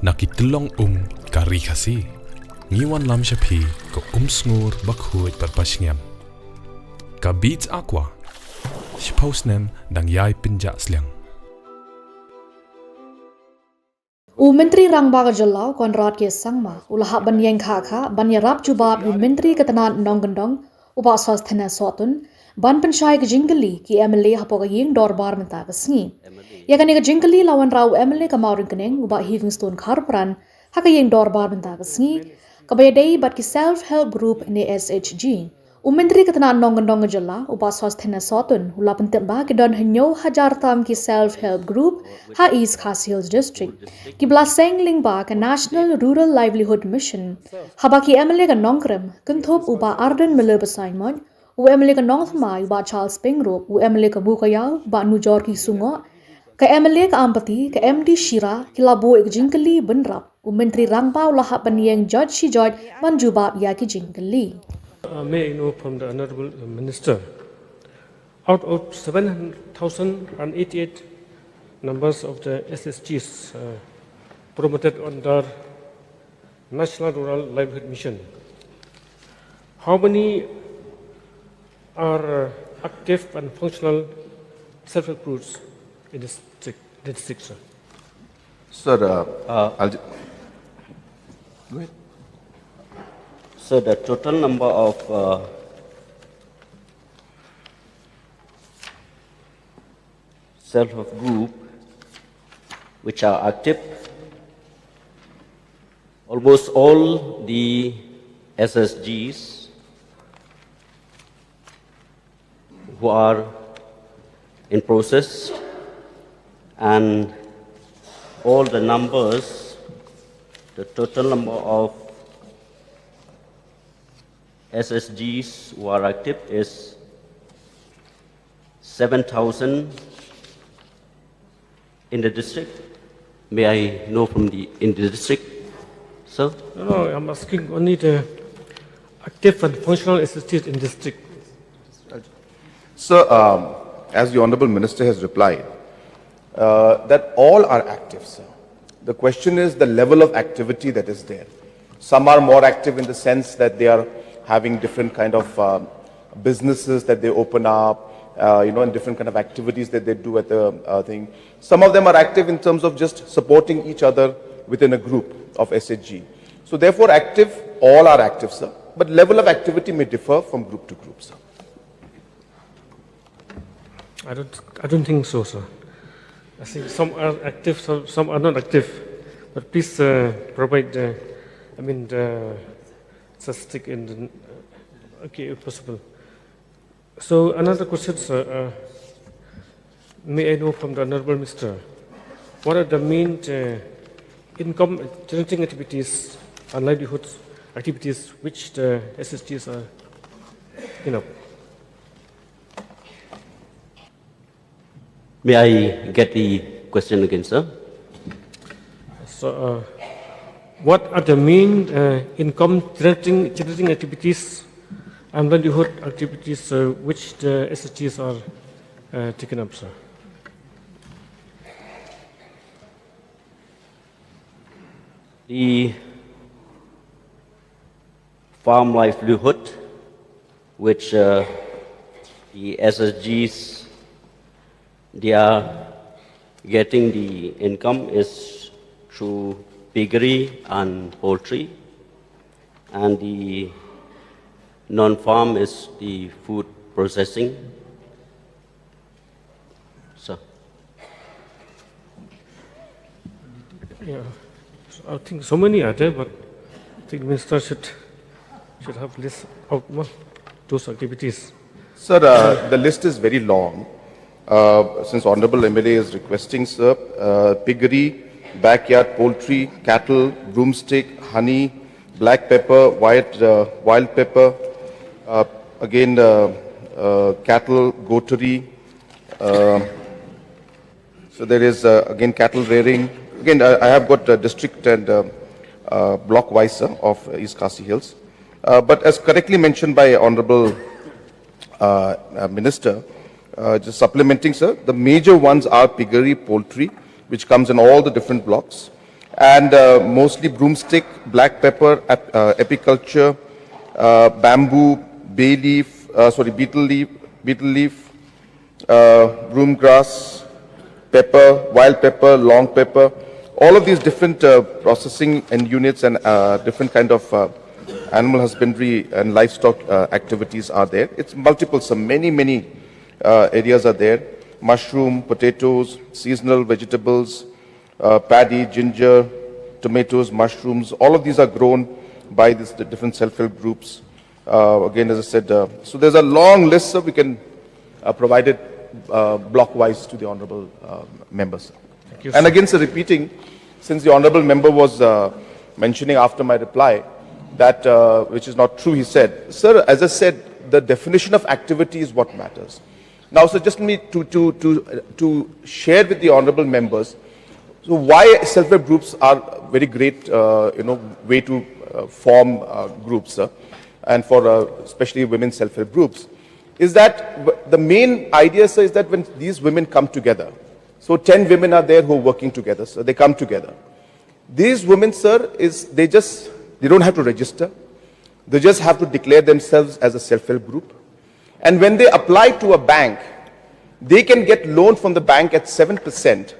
Nakitulong ka Ri Khasi. Ngiwan lam shapi ko sngur bakhuit parpashngam. Ka beats aqua. Shpausnem dang yai pinja sliang. Myntri rangbaga jylla Conrad ke sangma ulaha ban Ieng Khah ban Iarap Jubab Myntri ke Tnad Nongkyndong uba swasthana sotun ban pensyai ke jinggali ki MLA hapoga Ieng dorbar menta ke sngi. Ya kani ke jinggali lawan rau MLA ke mauring keneng uba Livelihood kharpran haka Ieng dorbar menta ke sngi kabayadai bat ki self-help group ni SHG. Myntri ke Tnad Nongkyndong jylla uba swasthana sotun ula pentemba ke don henyo hajar tam ki self-help group ha East Khasi Hills district ki blaseng lingba ke National Rural Livelihood Mission haba ki MLA ke Nongkrem kenthop uba arden mele besaimon u MLA ke Nongthma uba Charles Pengrop u MLA ke Bukayau ba Nujor ki sungo ke MLA ke Ampati ke MD Shira ki labo ek jingkali benrap Myntri rangpa ulah ban Ieng Judge si Judge ban Jubab ya ki jingkali. May I know from the Honorable Minister, out of 7,088 numbers of the SSGs promoted under National Rural Livelihood Mission, how many are active and functional self-help groups in this district, sir? Sir, I'll go ahead. So the total number of self-help group which are active, almost all the SSGs who are in process, and all the numbers, the total number of SSGs who are active is 7,000 in the district. May I know from in the district, sir? No, I'm asking only the active and functional SSGs in district. Sir, as the Honorable Minister has replied, that all are active, sir. The question is the level of activity that is there. Some are more active in the sense that they are having different kind of businesses that they open up, and different kind of activities that they do at the thing. Some of them are active in terms of just supporting each other within a group of SHG. So therefore active, all are active, sir. But level of activity may differ from group to group, sir. I don't think so, sir. I think some are active, some are not active. But please provide the statistic in the, okay, if possible. So another question, sir. May I know from the Honorable Minister, what are the main income generating activities and livelihood activities which the SSGs are, May I get the question again, sir? So, what are the main income generating activities and livelihood activities which the SSGs are taking up, sir? The farm livelihood, which the SSGs, they are getting the income is through piggery and poultry, and the non-farm is the food processing. So, yeah, so I think so many are there, but I think Minister should have list out those activities. Sir, the list is very long. Since Honorable MLA is requesting, sir, piggery, backyard poultry, cattle, broomstick, honey, black pepper, wild pepper, again cattle, goatery. So there is again cattle rearing. Again, I have got district and block wise, sir, of East Khasi Hills. But as correctly mentioned by Honorable Minister, just supplementing, sir, the major ones are piggery, poultry, which comes in all the different blocks. and mostly broomstick, black pepper, apiculture, bamboo, bay leaf, beetle leaf, broom grass, pepper, wild pepper, long pepper. All of these different processing and units and different kind of animal husbandry and livestock activities are there. It's multiple, so many areas are there. Mushroom, potatoes, seasonal vegetables, paddy, ginger, tomatoes, mushrooms. All of these are grown by the different self-help groups. Again, as I said, so there's a long list, so we can provide it block-wise to the honorable members. Thank you, And sir. again, sir, repeating, since the honorable member was mentioning after my reply that, which is not true, he said, sir, as I said, the definition of activity is what matters. Now, sir, just me to share with the honorable members, so why self-help groups are very great, way to form groups, sir, and for especially women self-help groups, is that the main idea, sir, is that when these women come together, so 10 women are there who are working together, so they come together. These women, sir, they don't have to register. They just have to declare themselves as a self-help group. And when they apply to a bank, they can get loan from the bank at 7%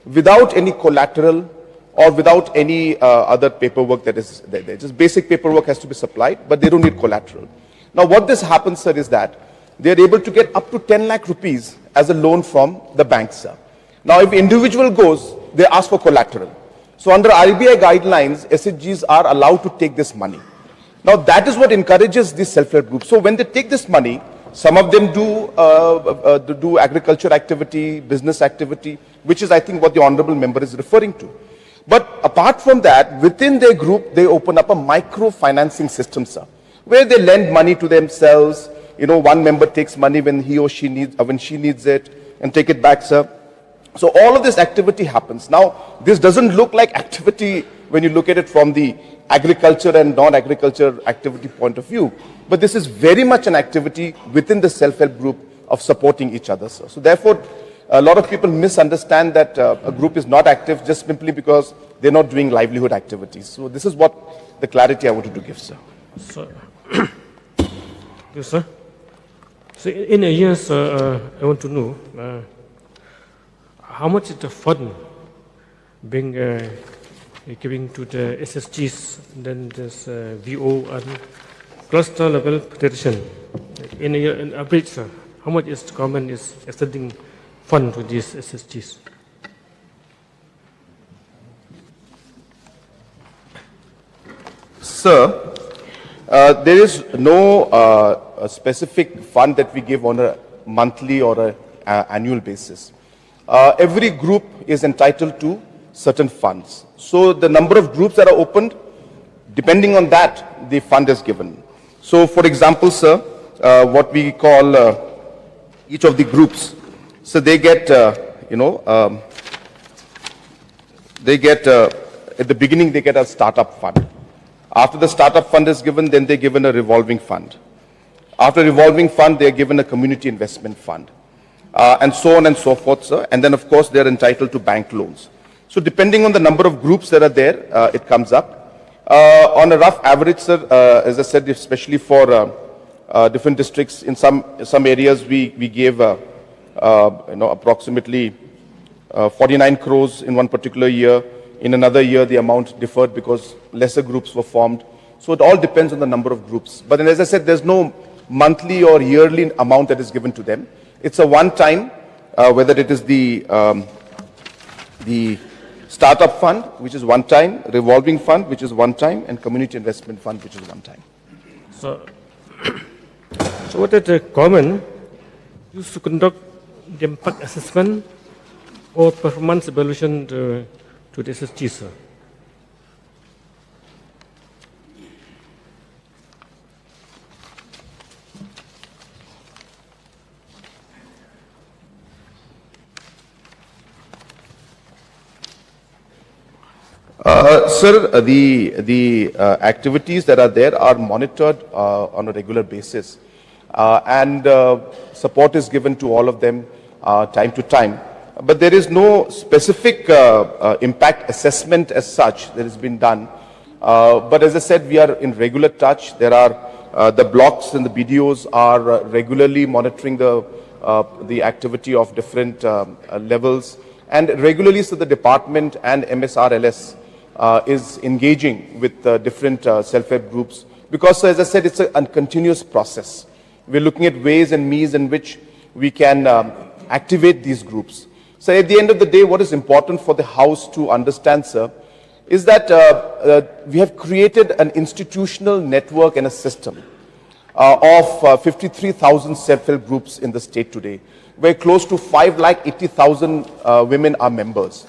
without any collateral or without any other paperwork that is there. Just basic paperwork has to be supplied, but they don't need collateral. Now, what this happens, sir, is that they are able to get up to 10 lakh rupees as a loan from the bank, sir. Now, if individual goes, they ask for collateral. So, under RBI guidelines, SHGs are allowed to take this money. Now, that is what encourages these self-help groups. So, when they take this money, some of them do agriculture activity, business activity, which is, I think, what the honorable member is referring to. But apart from that, within their group, they open up a micro-financing system, sir, where they lend money to themselves. One member takes money when he or she needs, when she needs it, and take it back, sir. So all of this activity happens. Now, this doesn't look like activity when you look at it from the agriculture and non-agriculture activity point of view, but this is very much an activity within the self-help group of supporting each other, sir. So therefore, a lot of people misunderstand that a group is not active just simply because they're not doing livelihood activities. So this is what the clarity I wanted to give, sir. So, yes, sir. So in a year, sir, I want to know how much is the fund being giving to the SSGs, then this VO and cluster level protection. In a year, in average, sir, how much is the government is extending fund to these SSGs? Sir, there is no a specific fund that we give on a monthly or an annual basis. Every group is entitled to certain funds. So the number of groups that are opened, depending on that, the fund is given. So for example, sir, what we call each of the groups, so they get, at the beginning they get a startup fund. After the startup fund is given, then they're given a revolving fund. After revolving fund, they're given a community investment fund. And so on and so forth, sir. And then, of course, they're entitled to bank loans. So depending on the number of groups that are there, it comes up. On a rough average, sir, as I said, especially for different districts, in some areas we gave approximately 49 crores in one particular year. In another year, the amount differed because lesser groups were formed. So it all depends on the number of groups. But then, as I said, there's no monthly or yearly amount that is given to them. It's a one-time, whether it is the startup fund, which is one time, revolving fund, which is one time, and community investment fund, which is one time. So what is the government used to conduct the impact assessment or performance evaluation to the SSG, sir? Sir, the activities that are there are monitored on a regular basis, and support is given to all of them time to time. but there is no specific impact assessment as such that has been done. But as I said, we are in regular touch. There are the blocks and the BDOs are regularly monitoring the activity of different levels, and regularly so the department and MSRLS is engaging with different self-help groups, because as I said, it's a continuous process. We're looking at ways and means in which we can activate these groups. So at the end of the day, what is important for the House to understand, sir, is that we have created an institutional network and a system of 53,000 self-help groups in the state today, where close to 5,80,000 women are members.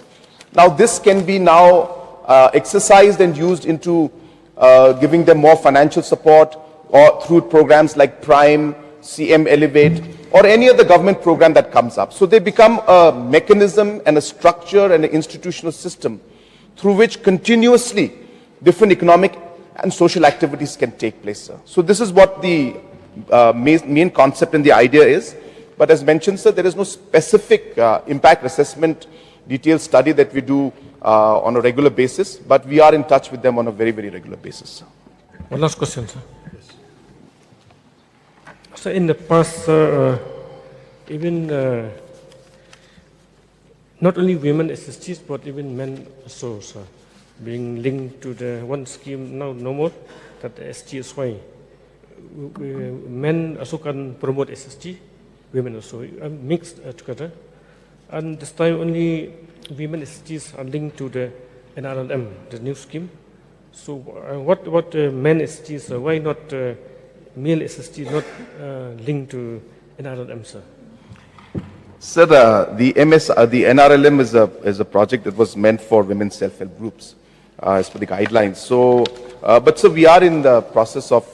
Now this can be now exercised and used into giving them more financial support, or through programs like Prime, CM Elevate, or any other government program that comes up. So they become a mechanism and a structure and an institutional system through which continuously different economic and social activities can take place, sir. So this is what the main concept and the idea is. But as mentioned, sir, there is no specific impact assessment detailed study that we do on a regular basis, but we are in touch with them on a very, very regular basis, sir. One last question, sir. So in the past, even not only women SSGs, but even men also, sir, being linked to the one scheme now no more, that the SGSY. Men also can promote SSG, women also mixed together. And this time only women SSGs are linked to the NRLM, the new scheme. So what men SSGs, why not male SSGs not linked to NRLM, sir? Sir, the NRLM is a project that was meant for women's self-help groups, as per the guidelines. So, but sir, we are in the process of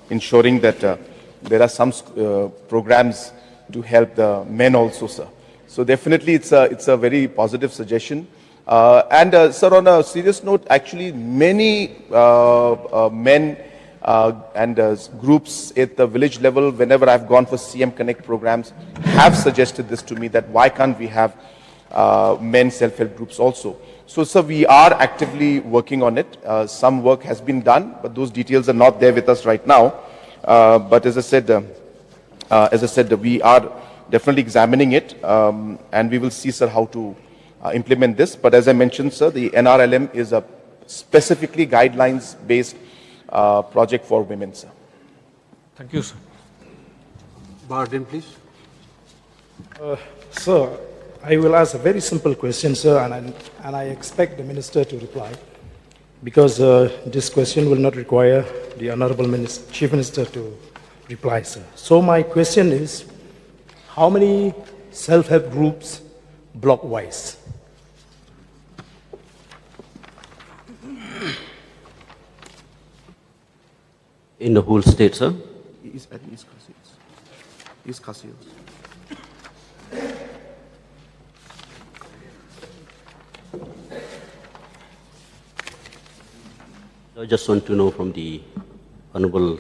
ensuring that there are some programs to help the men also, sir. So definitely, it's a very positive suggestion. And sir, on a serious note, actually, many men and groups at the village level, whenever I've gone for CM Connect programs, have suggested this to me, that why can't we have men self-help groups also. So sir, we are actively working on it. Some work has been done, but those details are not there with us right now. But as I said, we are definitely examining it, and we will see, sir, how to implement this. But as I mentioned, sir, the NRLM is a specifically guidelines-based project for women, sir. Thank you, sir. Bardin, please. Sir, I will ask a very simple question, sir, and I expect the Minister to reply, because this question will not require the Honorable Chief Minister to reply, sir. So my question is, how many self-help groups block-wise? In the whole state, sir? East Khasi Hills. I just want to know from the Honorable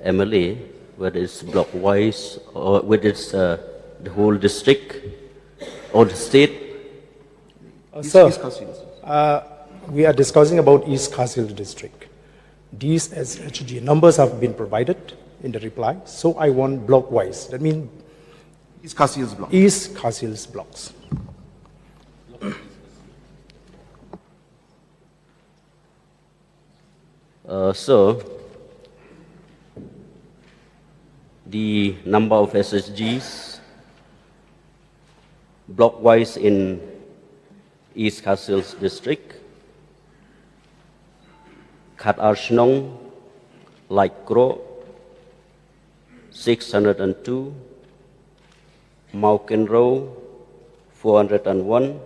MLA whether it's block-wise or whether it's the whole district or the state. Sir, East Khasi Hills. we are discussing about East Khasi Hills district. These SHG numbers have been provided in the reply, so I want block-wise. That means East Khasi Hills block. East Khasi Hills blocks. So, the number of SSGs block-wise in East Khasi Hills district, Shillong, Light Crow, 602, Nongkyndong, 401,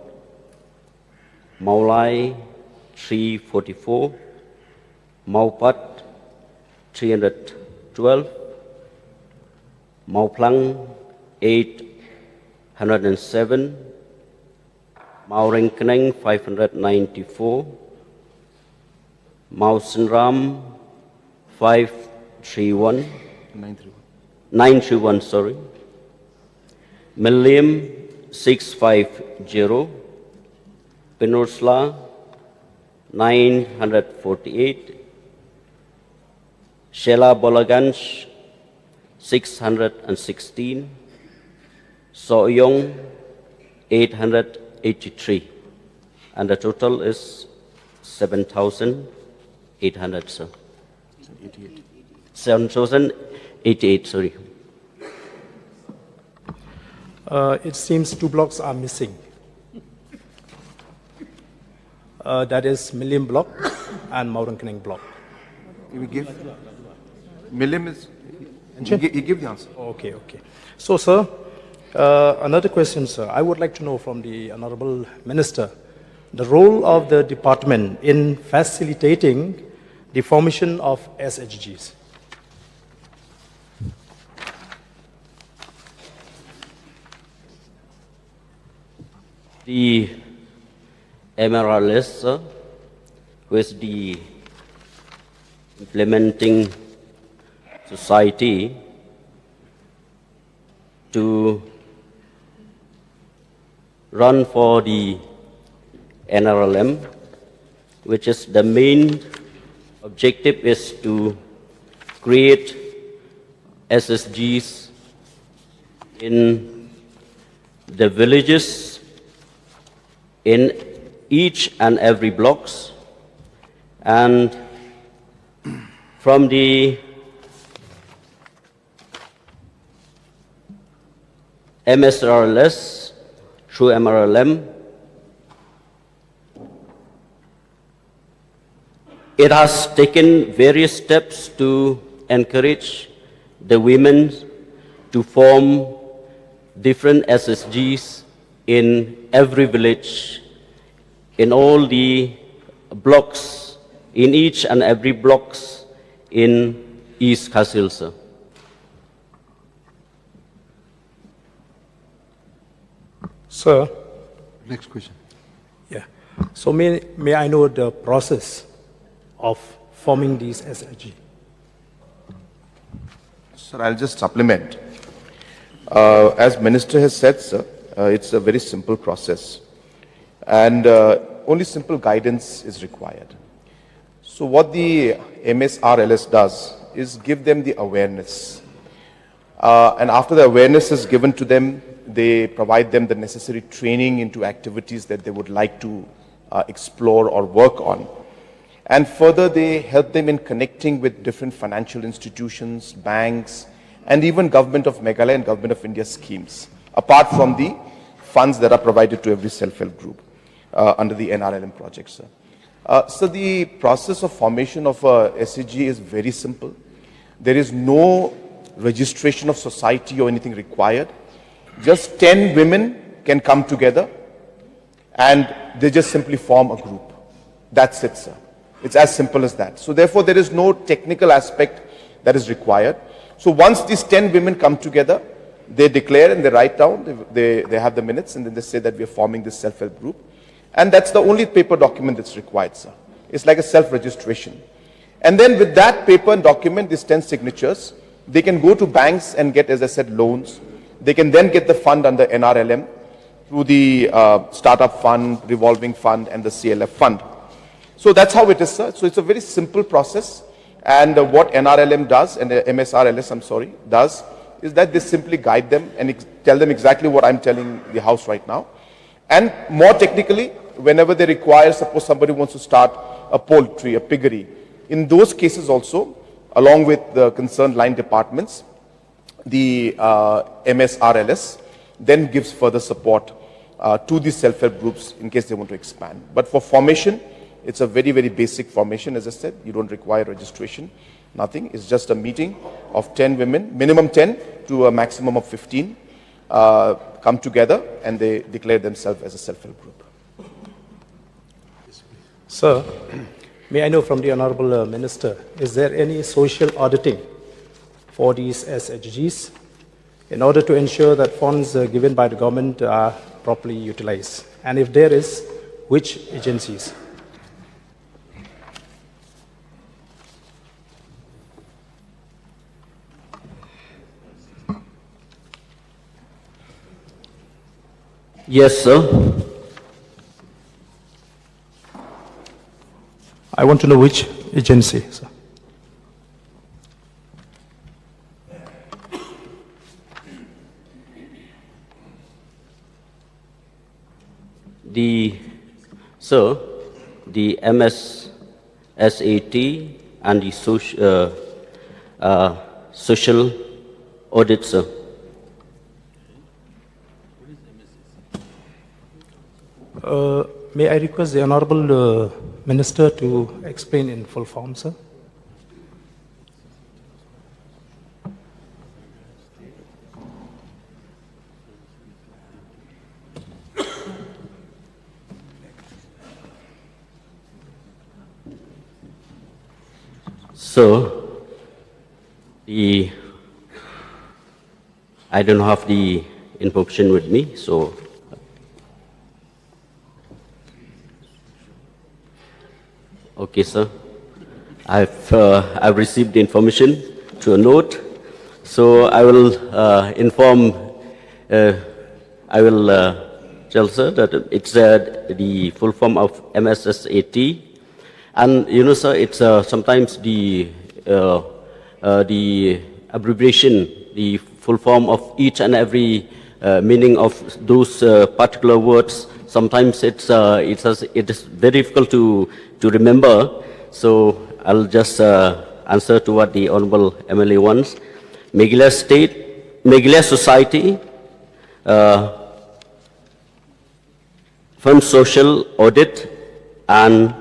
Maulai, 344, Maupat, 312, Mauplang, 807, Maurengkeneng, 594, Mausenram, 531, 931, sorry. Milliam 650, Peninsula 948, Shella Bolaganj 616, Sawdong 883, and the total is 7,800, sir. 7,088, sorry. It seems 2 blocks are missing. That is Milliam Block and Nongkyndong Block. We give Milliam is you give the answer. Okay. So, sir, another question, sir. I would like to know from the Honorable Minister the role of the department in facilitating the formation of SHGs. The MRLS, sir, who is the implementing society to run for the NRLM, which is the main objective is to create SSGs in the villages, in each and every blocks, and from the MSRLS through MRLM, it has taken various steps to encourage the women to form different SSGs in every village, in all the blocks, in each and every blocks in East Khasi Hills, sir. Sir, Next question. yeah. So may I know the process of forming these SHG? Sir, I'll just supplement. As Minister has said, sir, it's a very simple process. And only simple guidance is required. So what the MSRLS does is give them the awareness. And after the awareness is given to them, they provide them the necessary training into activities that they would like to explore or work on. And further, they help them in connecting with different financial institutions, banks, and even Government of Meghalaya and Government of India schemes, apart from the funds that are provided to every self-help group under the NRLM project, sir. So the process of formation of a SHG is very simple. There is no registration of society or anything required. Just 10 women can come together and they just simply form a group. That's it, sir. It's as simple as that. So therefore, there is no technical aspect that is required. So once these 10 women come together, they declare and they write down, they have the minutes, and then they say that we are forming this self-help group. And that's the only paper document that's required, sir. It's like a self-registration. And then with that paper and document, these 10 signatures, they can go to banks and get, as I said, loans. They can then get the fund under NRLM through the startup fund, revolving fund, and the CLF fund. So that's how it is, sir. So it's a very simple process. And what NRLM does, and MSRLS, I'm sorry, does, is that they simply guide them and tell them exactly what I'm telling the House right now. And more technically, whenever they require, suppose somebody wants to start a poultry, a piggery, in those cases also, along with the concerned line departments, the MSRLS then gives further support to the self-help groups in case they want to expand. But for formation, it's a very, very basic formation. As I said, you don't require registration, nothing. It's just a meeting of 10 women, minimum 10 to a maximum of 15, come together and they declare themselves as a self-help group. Sir, may I know from the Honorable Minister, is there any social auditing for these SHGs in order to ensure that funds given by the government are properly utilized? And if there is, which agencies? Yes, sir. I want to know which agency, sir. The MSSAT and the social audit, sir. May I request the Honorable Minister to explain in full form, sir? So, I don't have the information with me, so okay, sir. I've received the information to a note, so I will inform. I will tell sir that it's the full form of MSSAT, and you know, sir, it's sometimes the abbreviation, the full form of each and every meaning of those particular words. Sometimes it is very difficult to remember. So I'll just answer to what the Honorable MLA wants. Meghalaya Society, Fund Social Audit and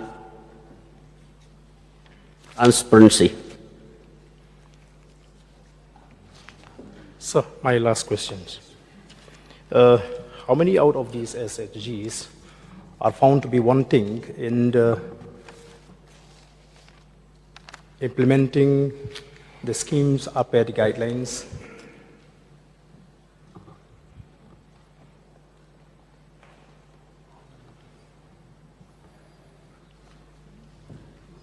Transparency. Sir, my last questions. How many out of these SHGs are found to be wanting in implementing the scheme's APED guidelines?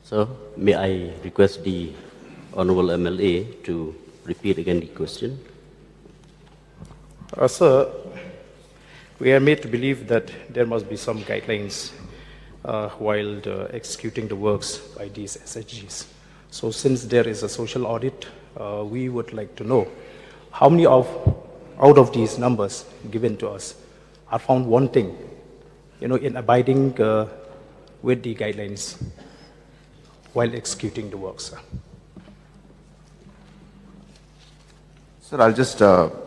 So, may I request the Honorable MLA to repeat again the question? Sir, we are made to believe that there must be some guidelines while executing the works by these SHGs. So since there is a social audit, we would like to know how many out of these numbers given to us are found wanting, in abiding with the guidelines while executing the works, sir. Sir, I'll just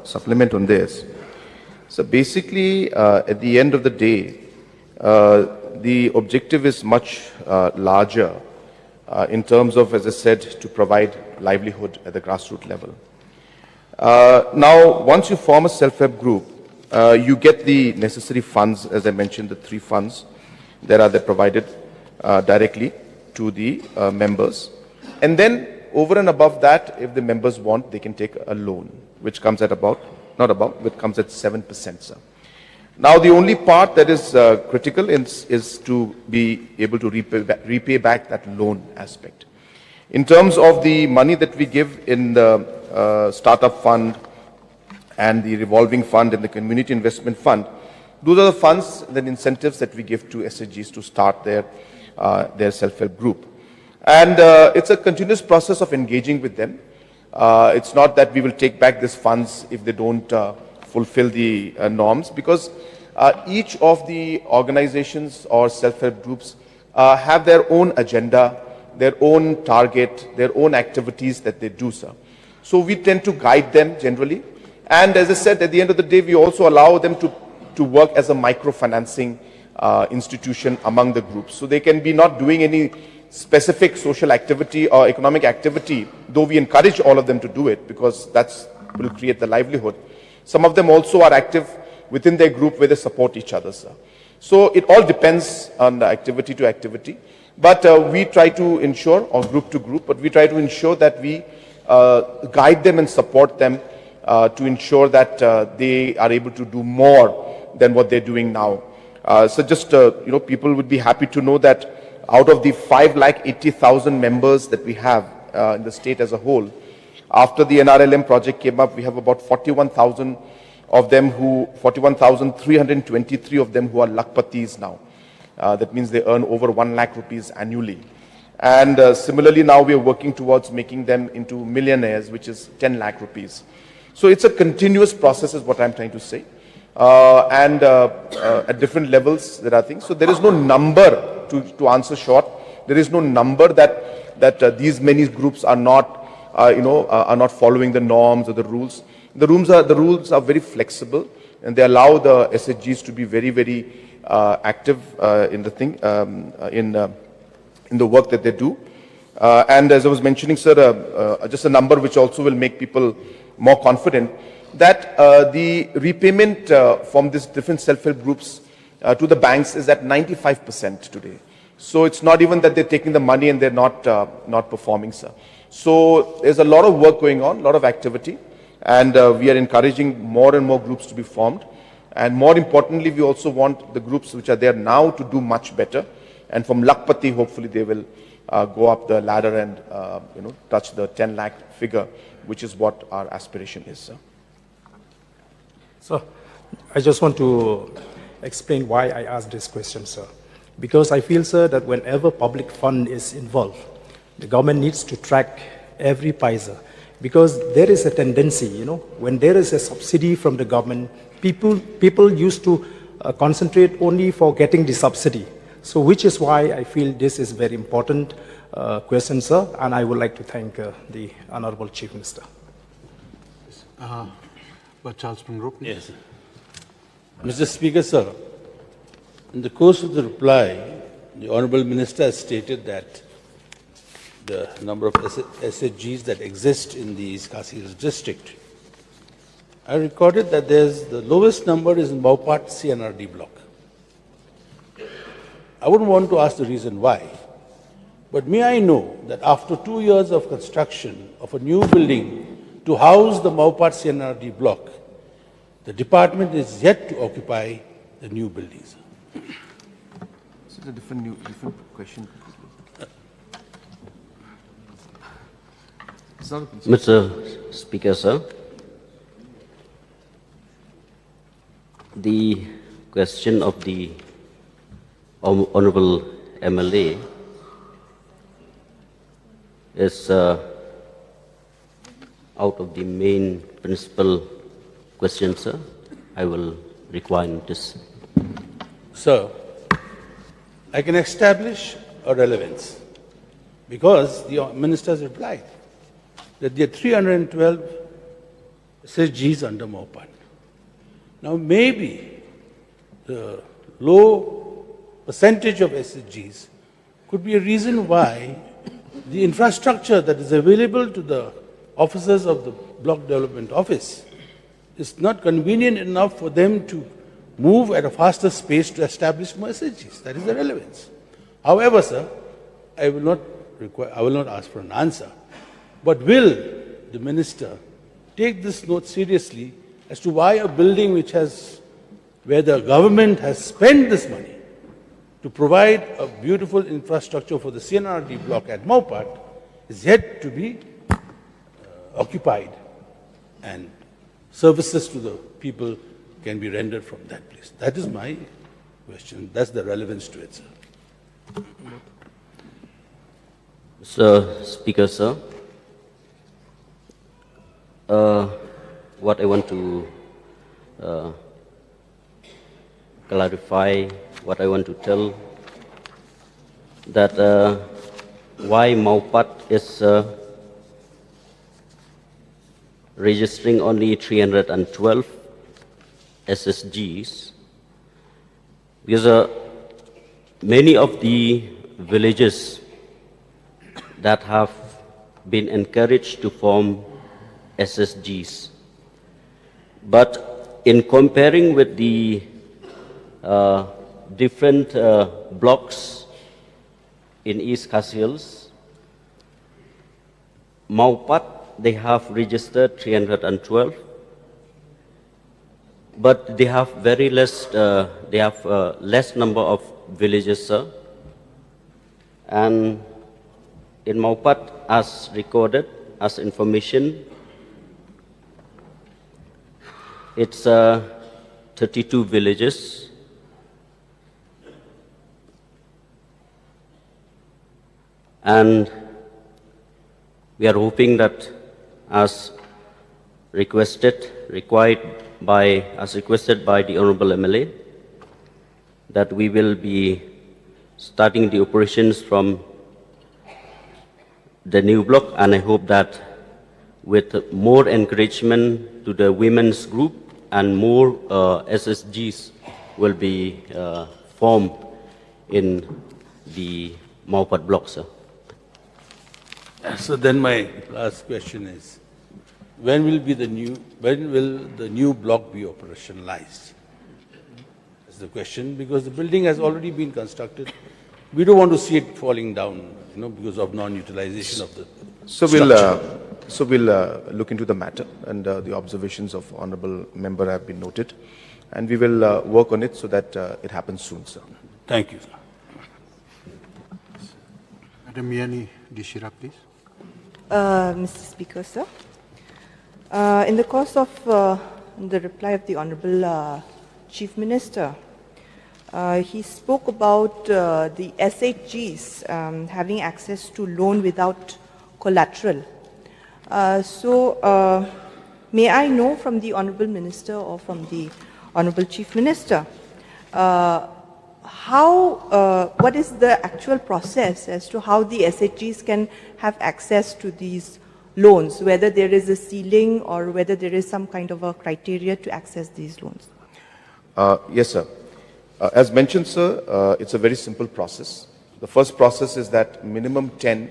supplement on this. So basically, at the end of the day, the objective is much larger in terms of, as I said, to provide livelihood at the grassroots level. Now, once you form a self-help group, you get the necessary funds, as I mentioned, the 3 funds that are provided directly to the members. And then, over and above that, if the members want, they can take a loan, which comes at which comes at 7%, sir. Now, the only part that is critical is to be able to repay back that loan aspect. In terms of the money that we give in the startup fund and the revolving fund and the community investment fund, those are the funds and incentives that we give to SHGs to start their self-help group. And it's a continuous process of engaging with them. It's not that we will take back these funds if they don't fulfill the norms, because each of the organizations or self-help groups have their own agenda, their own target, their own activities that they do, sir. So we tend to guide them generally. And as I said, at the end of the day, we also allow them to work as a microfinancing institution among the groups. So they can be not doing any specific social activity or economic activity, though we encourage all of them to do it because that will create the livelihood. Some of them also are active within their group where they support each other, sir. So it all depends on the activity to activity. But we try to ensure, or group to group, but we try to ensure that we guide them and support them to ensure that they are able to do more than what they're doing now. So just, people would be happy to know that out of the 580,000 members that we have in the state as a whole, after the NRLM project came up, we have about 41,000 of them 41,323 of them who are Lakpatis now. That means they earn over 1 lakh rupees annually. And similarly, now we are working towards making them into millionaires, which is 10 lakh rupees. So it's a continuous process is what I'm trying to say. At different levels, there are things. So there is no number to answer short. There is no number that these many groups are not, are not following the norms or the rules. The rules are very flexible, and they allow the SHGs to be very, very active in the thing, in the work that they do. And as I was mentioning, sir, just a number which also will make people more confident that the repayment from these different self-help groups to the banks is at 95% today. So it's not even that they're taking the money and they're not performing, sir. So there's a lot of work going on, a lot of activity, and we are encouraging more and more groups to be formed. And more importantly, we also want the groups which are there now to do much better. And from Lakpati, hopefully they will go up the ladder and touch the 10 lakh figure, which is what our aspiration is, sir. So, I just want to explain why I asked this question, sir. Because I feel, sir, that whenever public fund is involved, the government needs to track every paisa. Because there is a tendency, when there is a subsidy from the government, people used to concentrate only for getting the subsidy. So, which is why I feel this is very important question, sir, and I would like to thank the Honorable Chief Minister. But Charles Group. Yes. Mr. Speaker, sir, in the course of the reply, the Honorable Minister has stated that the number of SHGs that exist in the East Khasi Hills district. I recorded that the lowest number is in Baupat CNRD block. I wouldn't want to ask the reason why, but may I know that after 2 years of construction of a new building to house the Maupat CNRD block, the department is yet to occupy the new buildings. This is a different question. Mr. Speaker, sir, the question of the Honorable MLA is out of the main principal question, sir. I will require this. Sir, I can establish a relevance because the Minister has replied that there are 312 SHGs under Maupat. Now, maybe the low percentage of SHGs could be a reason why the infrastructure that is available to the officers of the Block Development Office is not convenient enough for them to move at a faster pace to establish more SHGs. That is the relevance. However, sir, I will not ask for an answer, but will the Minister take this note seriously as to why a building where the government has spent this money to provide a beautiful infrastructure for the CNRD block at Maupat is yet to be occupied and services to the people can be rendered from that place. That is my question. That's the relevance to it, sir. Mr. Speaker, sir, what I want to clarify, what I want to tell, that why Maupat is registering only 312 SSGs, because many of the villages that have been encouraged to form SSGs, but in comparing with the different blocks in East Khasi Hills, Maupat, they have registered 312, but they have very less, less number of villages, sir. And in Maupat, as recorded, as information, It's 32 villages. And we are hoping that as requested by the Honorable MLA, that we will be starting the operations from the new block, and I hope that with more encouragement to the women's group and more SSGs will be formed in the Maupat block, sir. So then my last question is, when will the new block be operationalized? That's the question, because the building has already been constructed. We don't want to see it falling down, because of non-utilization of the So we'll look into the matter, and the observations of honourable member have been noted, and we will work on it so that it happens soon, sir. Thank you, sir. Madam Yani Dishira, please. Mr. Speaker, sir. In the course of the reply of the Honourable Chief Minister, he spoke about the SHGs having access to loan without collateral. So, may I know from the Honourable Minister or from the Honourable Chief Minister, what is the actual process as to how the SHGs can have access to these loans, whether there is a ceiling or whether there is some kind of a criteria to access these loans? Yes, sir. As mentioned, sir, it's a very simple process. The first process is that minimum 10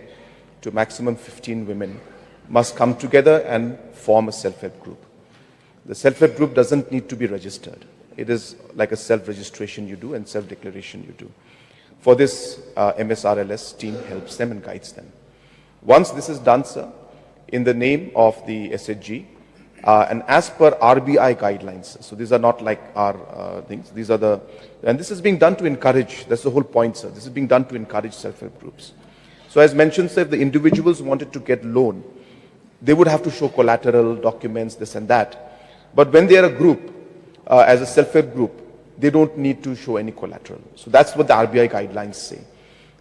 to maximum 15 women must come together and form a self-help group. The self-help group doesn't need to be registered. It is like a self-registration you do and self-declaration you do. For this, MSRLS team helps them and guides them. Once this is done, sir, in the name of the SHG, and as per RBI guidelines, so these are not like our things, these are and this is being done to encourage, that's the whole point, sir. This is being done to encourage self-help groups. So as mentioned, sir, if the individuals wanted to get loan, they would have to show collateral, documents, this and that. But when they are a group, as a self-help group, they don't need to show any collateral. So that's what the RBI guidelines say.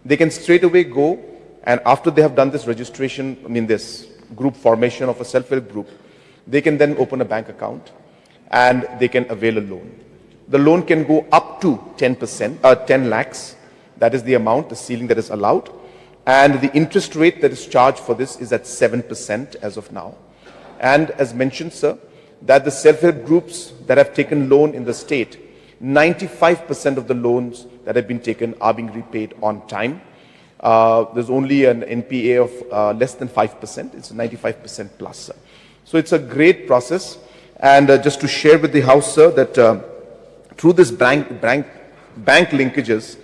They can straight away go, and after they have done this registration, this group formation of a self-help group, they can then open a bank account and they can avail a loan. The loan can go up to 10%, 10 lakhs. That is the amount, the ceiling that is allowed. And the interest rate that is charged for this is at 7% as of now. And as mentioned, sir, that the self-help groups that have taken loan in the state, 95% of the loans that have been taken are being repaid on time. There's only an NPA of less than 5%. It's 95% plus, sir. So it's a great process. And just to share with the House, sir, that through this bank linkages,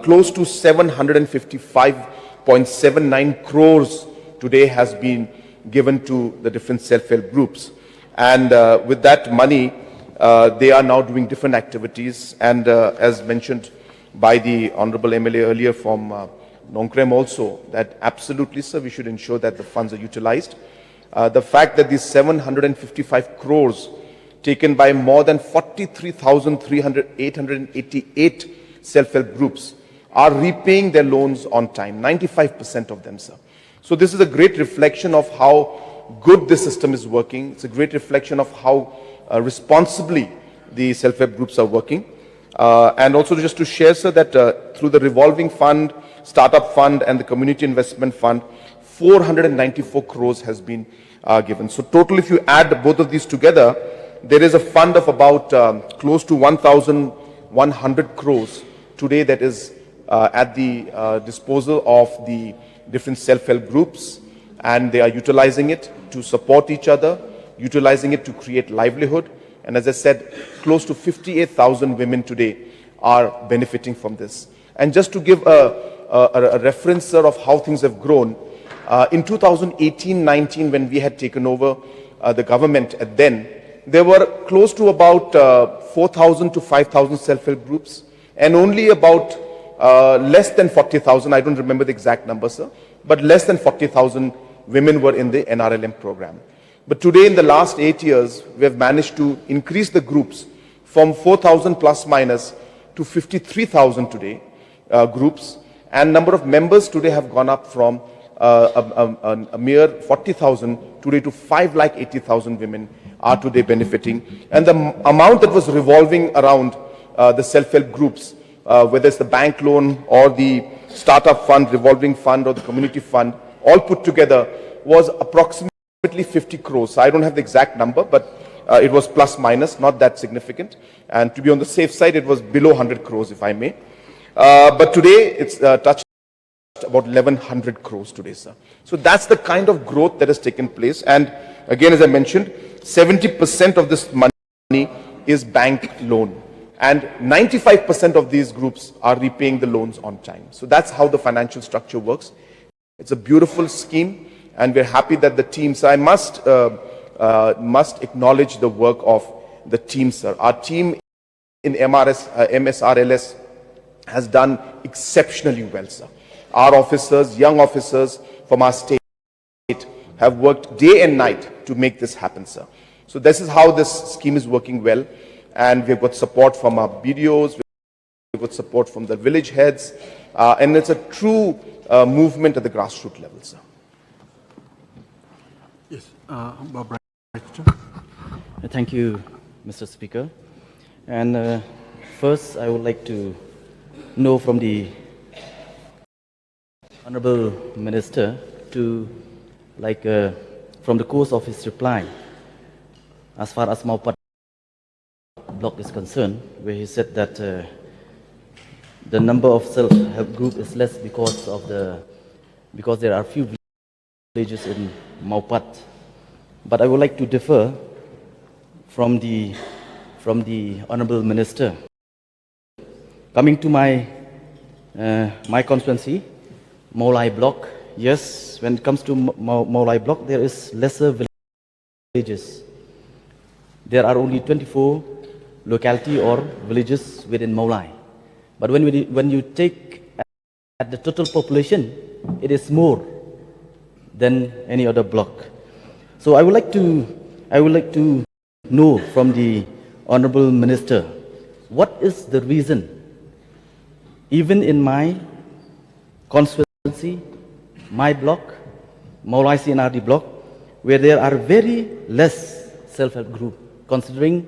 close to 755.79 crores today has been given to the different self-help groups. And with that money, they are now doing different activities. And as mentioned by the Honorable MLA earlier from Nongkyndong also, that absolutely, sir, we should ensure that the funds are utilized. The fact that these 755 crores taken by more than 43,888 self-help groups are repaying their loans on time, 95% of them, sir. So this is a great reflection of how good this system is working. It's a great reflection of how responsibly the self-help groups are working. And also just to share, sir, that through the revolving fund, startup fund and the community investment fund, 494 crores has been given. So total, if you add both of these together, there is a fund of about close to 1,100 crores today that is at the disposal of the different self-help groups, and they are utilizing it to support each other, utilizing it to create livelihood. And as I said, close to 58,000 women today are benefiting from this. And just to give a reference, sir, of how things have grown, in 2018-19, when we had taken over the government at then, there were close to about 4,000 to 5,000 self-help groups, and only about less than 40,000, I don't remember the exact number, sir, but less than 40,000 women were in the NRLM program. But today, in the last 8 years, we have managed to increase the groups from 4,000 plus minus to 53,000 today groups, and number of members today have gone up from a mere 40,000 today to 5,80,000 women are today benefiting. And the amount that was revolving around the self-help groups, whether it's the bank loan or the startup fund, revolving fund or the community fund, all put together was approximately 50 crores. So I don't have the exact number, but it was plus minus, not that significant. And to be on the safe side, it was below 100 crores, if I may. But today, it's touched about 1,100 crores today, sir. So that's the kind of growth that has taken place. And again, as I mentioned, 70% of this money is bank loan. And 95% of these groups are repaying the loans on time. So that's how the financial structure works. It's a beautiful scheme, and we're happy that the team, so I must acknowledge the work of the team, sir. Our team in MSRLS has done exceptionally well, sir. Our officers, young officers from our state, have worked day and night to make this happen, sir. So this is how this scheme is working well. And we've got support from our BDOs, we've got support from the village heads, and it's a true movement at the grassroots level, sir. Yes, Bob Wright. Thank you, Mr. Speaker. And first, I would like to know from the Honorable Minister to, from the course of his reply, as far as Maupat block is concerned, where he said that the number of self-help group is less because there are few villages in Maupat. But I would like to differ from the Honorable Minister. Coming to my constituency, Maulai block, yes, when it comes to Maulai block, there is lesser villages. There are only 24 locality or villages within Maulai. But when you take at the total population, it is more than any other block. So I would like to know from the Honorable Minister, what is the reason, even in my constituency, my block, Maulai CNRD block, where there are very less self-help group, considering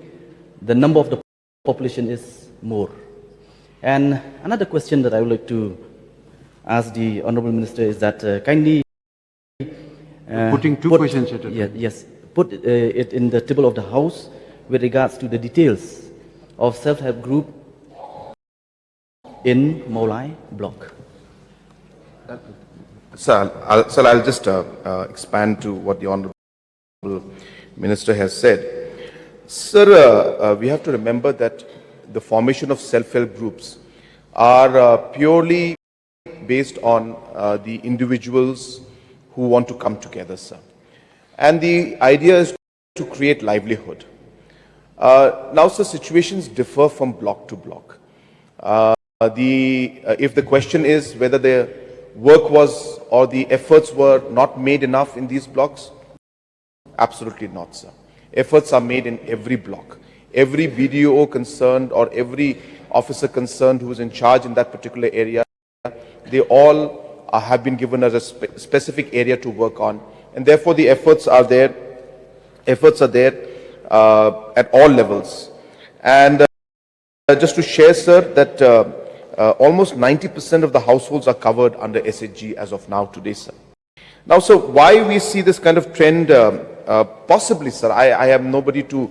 the number of the population is more. And another question that I would like to ask the Honorable Minister is that kindly putting two questions at a time. Yes, put it in the table of the House with regards to the details of self-help group in Maulai block. Sir, I'll just expand to what the Honorable Minister has said. Sir, we have to remember that the formation of self-help groups are purely based on the individuals who want to come together, sir. And the idea is to create livelihood. Now, sir, situations differ from block to block. If the question is whether the work was or the efforts were not made enough in these blocks, absolutely not, sir. Efforts are made in every block. Every BDO concerned or every officer concerned who is in charge in that particular area, they all have been given a specific area to work on, and therefore the efforts are there. Efforts are there at all levels. And just to share, sir, that almost 90% of the households are covered under SHG as of now today, sir. Now, so why we see this kind of trend? Possibly, sir, I am nobody to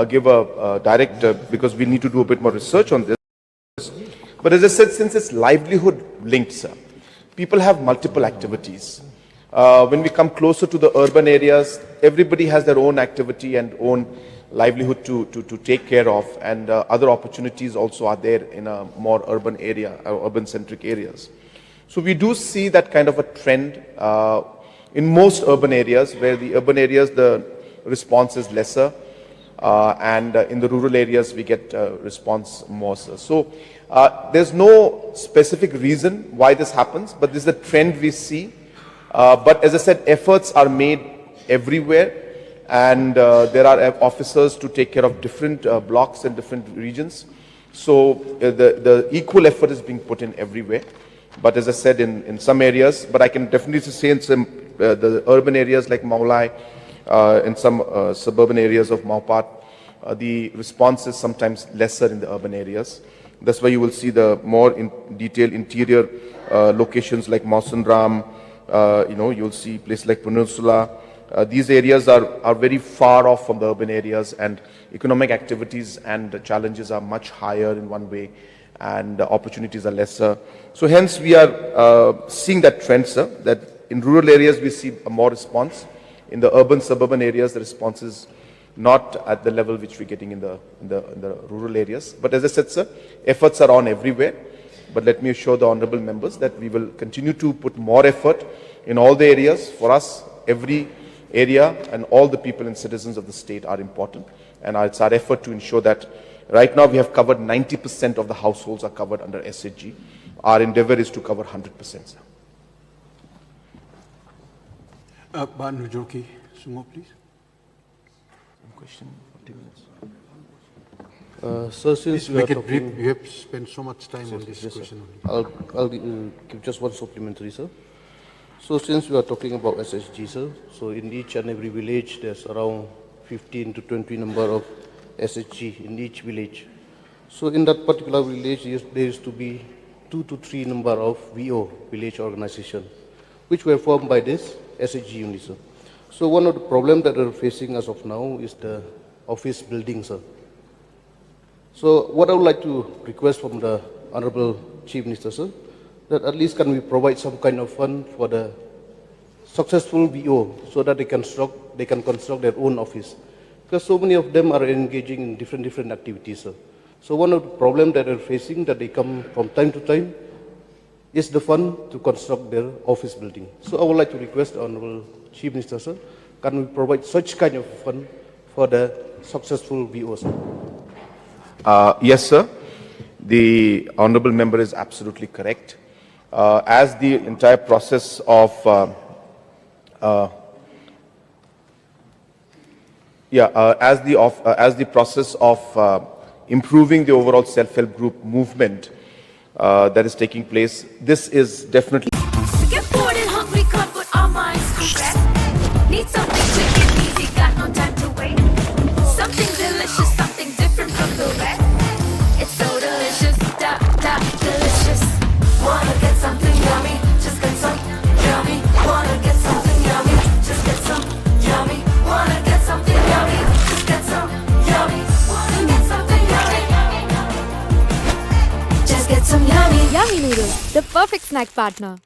give a direct, because we need to do a bit more research on this. But as I said, since it's livelihood linked, sir, people have multiple activities. When we come closer to the urban areas, everybody has their own activity and own livelihood to take care of, and other opportunities also are there in a more urban area, urban-centric areas. So we do see that kind of a trend in most urban areas, where the urban areas the response is lesser, and in the rural areas we get response more. So there's no specific reason why this happens, but this is a trend we see. But as I said, efforts are made everywhere, and there are officers to take care of different blocks and different regions. So the equal effort is being put in everywhere. But as I said, in some areas, but I can definitely say in some the urban areas like Maulai, in some suburban areas of Maupat, the response is sometimes lesser in the urban areas. That's why you will see the more in detailed interior locations like Mausanram, you'll see places like Peninsula. These areas are very far off from the urban areas, and economic activities and the challenges are much higher in one way, and the opportunities are lesser. So hence we are seeing that trend, sir, that in rural areas we see a more response. In the urban, suburban areas, the response is not at the level which we're getting in the rural areas. But as I said, sir, efforts are on everywhere. But let me assure the honorable members that we will continue to put more effort in all the areas. For us, every area and all the people and citizens of the state are important. And it's our effort to ensure that right now we have covered 90% of the households are covered under SHG. Our endeavor is to cover 100%, sir. Ban Nujoki Sungo, please. Question, 40 minutes. So since Please we are make it talking, brief. You have spent so much time on this question only. I'll give just one supplementary, sir. So since we are talking about SSG, sir, so in each and every village, there's around 15 to 20 number of SSG in each village. So in that particular village, there used to be 2 to 3 number of VO, village organization, which were formed by this SSG unit, sir. So one of the problems that we're facing as of now is the office building, sir. So what I would like to request from the Honorable Chief Minister, sir, that at least can we provide some kind of fund for the successful VO so that they can construct their own office. Because so many of them are engaging in different activities, sir. So one of the problems that they're facing that they come from time to time is the fund to construct their office building. So I would like to request the Honorable Chief Minister, sir, can we provide such kind of fund for the successful VO, sir? Yes, sir. The honorable member is absolutely correct. As the entire process of process of improving the overall self-help group movement that is taking place, this is definitely. Get bored and hungry, can't put our minds to rest. Need something quick and easy, got no time to wait. Something delicious, something different from the rest. It's so delicious, delicious. Wanna get something yummy, just get some yummy. Wanna get something yummy, just get some yummy. Wanna get something yummy, just get some yummy. Wanna get something yummy, just get some yummy. Yummy noodles, the perfect snack partner.